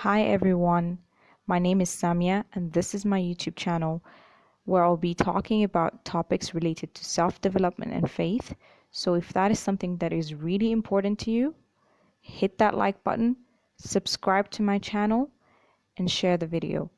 Hi everyone, my name is Samia and this is my YouTube channel where I'll be talking about topics related to self-development and faith. So if that is something that is really important to you, hit that like button, subscribe to my channel, and share the video.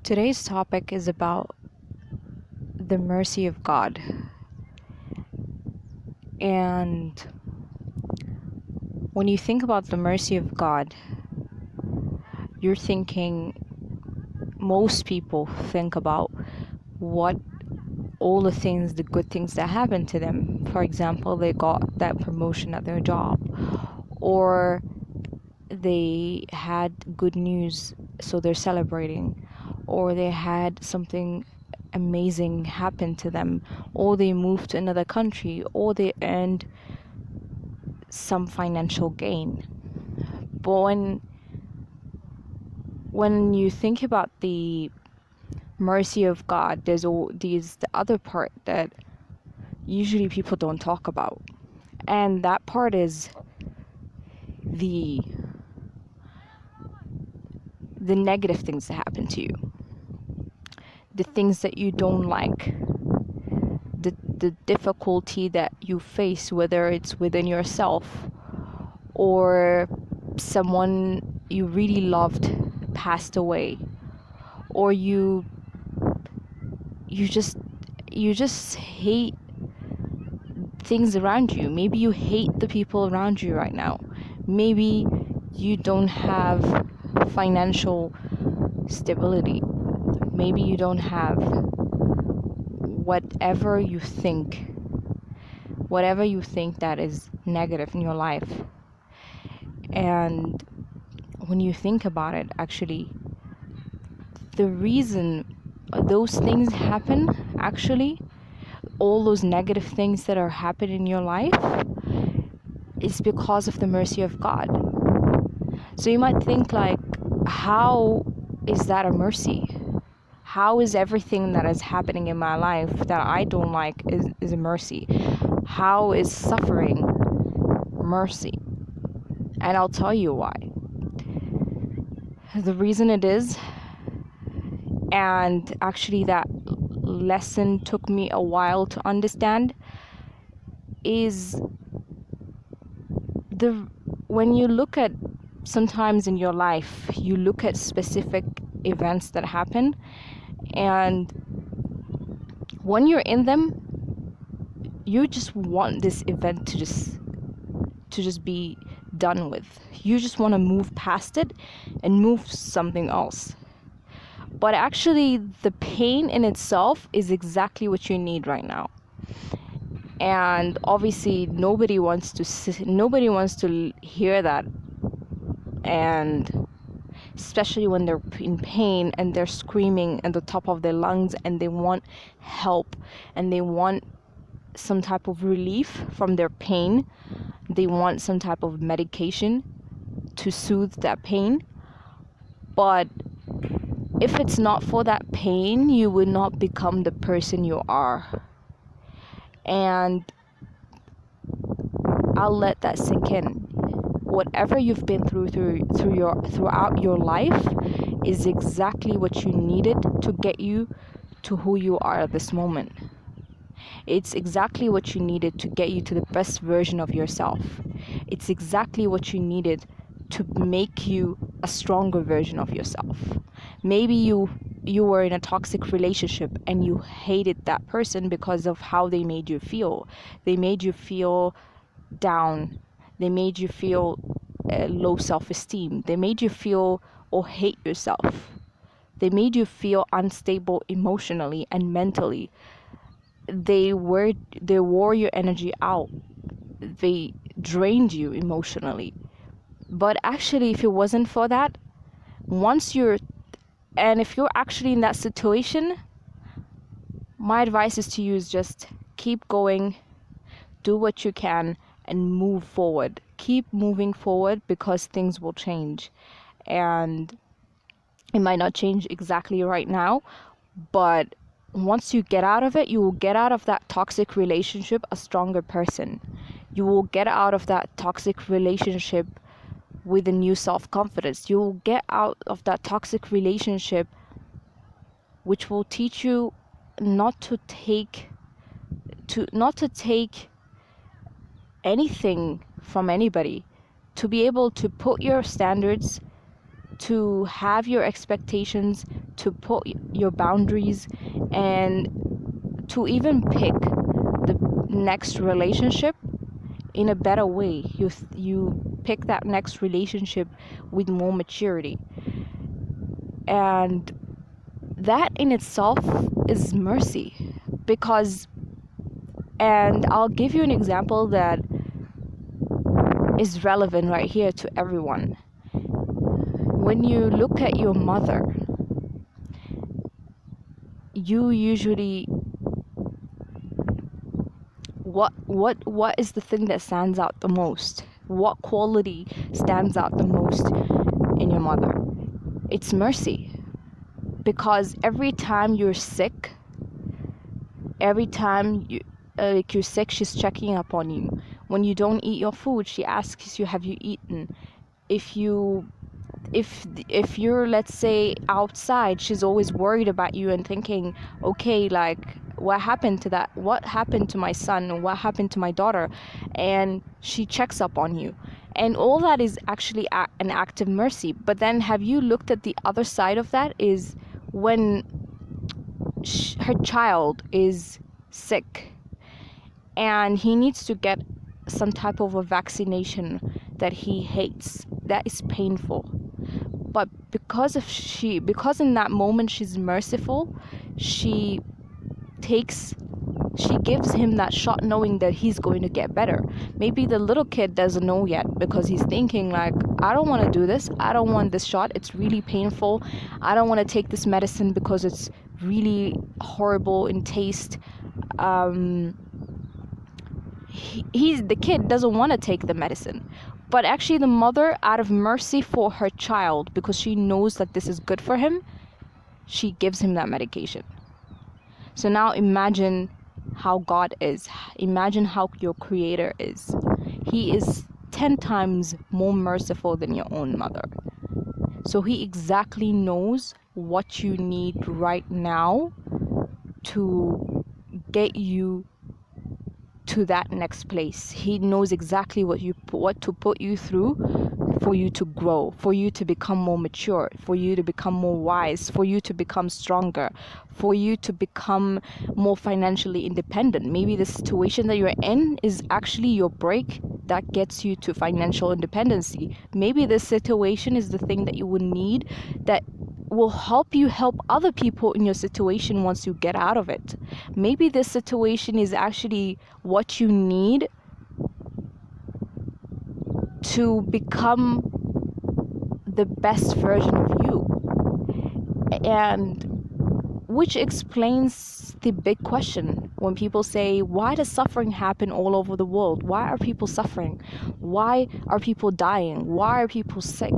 Today's topic is about the mercy of God. And when you think about the mercy of God, you're thinking, most people think about what all the good things that happened to them. For example, they got that promotion at their job, or they had good news, so they're celebrating, or they had something amazing happen to them, or they moved to another country, or they earned some financial gain. But when you think about the mercy of God, there's the other part that usually people don't talk about, and that part is the negative things that happen to you, the things that you don't like, the difficulty that you face, whether it's within yourself or someone you really loved passed away, or you just hate things around you. Maybe you hate the people around you right now. Maybe you don't have financial stability. Maybe you don't have whatever you think that is negative in your life. And when you think about it, actually, the reason those things happen, actually, all those negative things that are happening in your life, is because of the mercy of God. So you might think, like, how is that a mercy? How is everything that is happening in my life that I don't like is a mercy? How is suffering mercy? And I'll tell you why. The reason it is, and actually that lesson took me a while to understand, is when you look at, sometimes in your life, you look at specific events that happen, and when you're in them, you just want this event to just be done with. You just want to move past it and move something else. But actually, the pain in itself is exactly what you need right now. And obviously, nobody wants to hear that. And especially when they're in pain and they're screaming at the top of their lungs and they want help and they want some type of relief from their pain. They want some type of medication to soothe that pain. But if it's not for that pain, you would not become the person you are. And I'll let that sink in. Whatever you've been throughout your life is exactly what you needed to get you to who you are at this moment. It's exactly what you needed to get you to the best version of yourself. It's exactly what you needed to make you a stronger version of yourself. Maybe you were in a toxic relationship and you hated that person because of how they made you feel. They made you feel down. They made you feel low self-esteem. They made you feel or hate yourself. They made you feel unstable emotionally and mentally. They wore your energy out. they drained you emotionally. But actually, if it wasn't for that, once you're and if you're actually in that situation, my advice is to you is just keep going, do what you can, and move forward. Keep moving forward, because things will change. And it might not change exactly right now, but once you get out of it, you will get out of that toxic relationship a stronger person. You will get out of that toxic relationship with a new self-confidence. You will get out of that toxic relationship, which will teach you not to take anything from anybody, to be able to put your standards, to have your expectations, to put your boundaries, and to even pick the next relationship in a better way. You pick that next relationship with more maturity. And that in itself is mercy. And I'll give you an example that is relevant right here to everyone. When you look at your mother, you usually, what is the thing that stands out the most? What quality stands out the most in your mother? It's mercy. Because every time you're sick, every time you're sick, she's checking up on you. When you don't eat your food, she asks you, have you eaten? If you're, let's say, outside, she's always worried about you and thinking, okay, like, what happened to that? What happened to my son? What happened to my daughter? And she checks up on you. And all that is actually an act of mercy. But then have you looked at the other side of that? Is when her child is sick and he needs to get some type of a vaccination that he hates, that is painful. But because in that moment she's merciful, she gives him that shot, knowing that he's going to get better. Maybe the little kid doesn't know yet, because he's thinking like, I don't want to do this, I don't want this shot, it's really painful, I don't want to take this medicine because it's really horrible in taste. The kid doesn't want to take the medicine, but actually the mother, out of mercy for her child, because she knows that this is good for him, she gives him that medication. So now imagine how God is. Imagine how your Creator is. He is 10 times more merciful than your own mother. So he exactly knows what you need right now to get you to that next place. He knows exactly what to put you through for you to grow, for you to become more mature, for you to become more wise, for you to become stronger, for you to become more financially independent. Maybe the situation that you're in is actually your break that gets you to financial independency. Maybe this situation is the thing that you would need, that will help you help other people in your situation once you get out of it. Maybe this situation is actually what you need to become the best version of you. And which explains the big question when people say, why does suffering happen all over the world? Why are people suffering? Why are people dying? Why are people sick?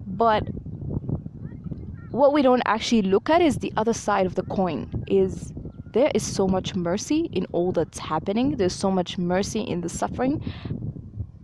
But what we don't actually look at is the other side of the coin. Is there is so much mercy in all that's happening. There's so much mercy in the suffering,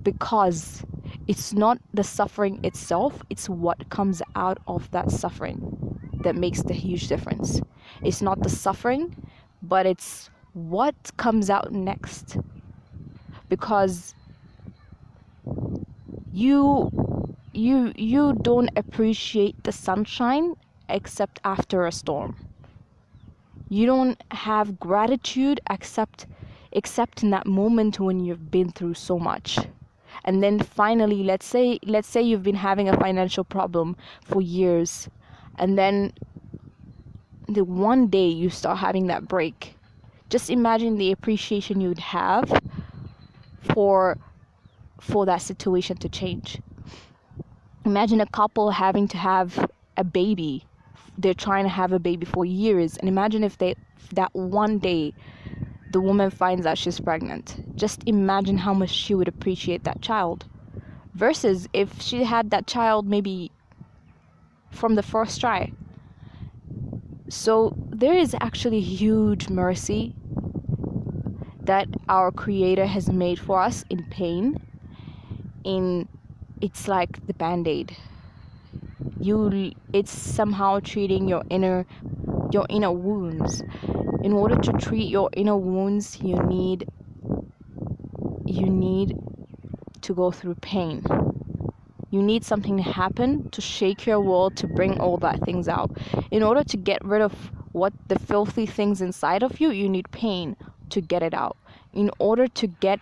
because it's not the suffering itself, it's what comes out of that suffering that makes the huge difference. It's not the suffering, but it's what comes out next. Because you don't appreciate the sunshine except after a storm. You don't have gratitude except in that moment when you've been through so much. And then finally, let's say you've been having a financial problem for years, and then the one day you start having that break. Just imagine the appreciation you'd have for that situation to change. Imagine a couple having to have a baby. They're trying to have a baby for years, and imagine if that one day the woman finds out she's pregnant. Just imagine how much she would appreciate that child, versus if she had that child maybe from the first try. So there is actually huge mercy that our Creator has made for us in pain. It's like the Band-Aid. It's somehow treating your inner wounds. In order to treat your inner wounds, you need to go through pain. You need something to happen to shake your world, to bring all that things out. In order to get rid of what the filthy things inside of you, you need pain to get it out. In order to get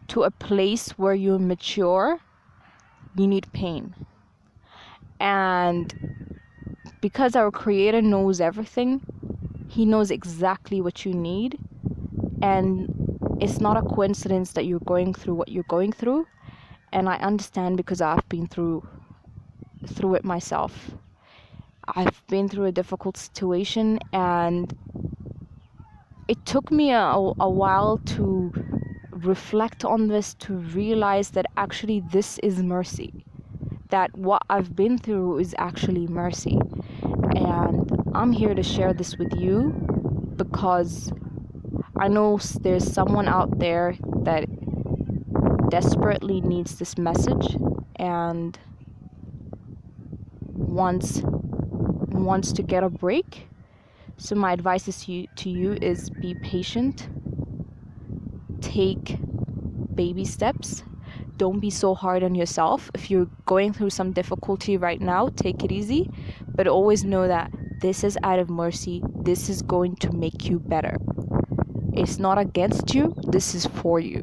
to a place where you're mature, you need pain. And because our Creator knows everything, He knows exactly what you need. And it's not a coincidence that you're going through what you're going through. And I understand, because I've been through it myself. I've been through a difficult situation, and it took me a while to reflect on this, to realize that actually this is mercy. That what I've been through is actually mercy. And I'm here to share this with you because I know there's someone out there that desperately needs this message and wants to get a break. So my advice to you is be patient. Take baby steps. Don't be so hard on yourself. If you're going through some difficulty right now, take it easy. But always know that this is out of mercy. This is going to make you better. It's not against you. This is for you.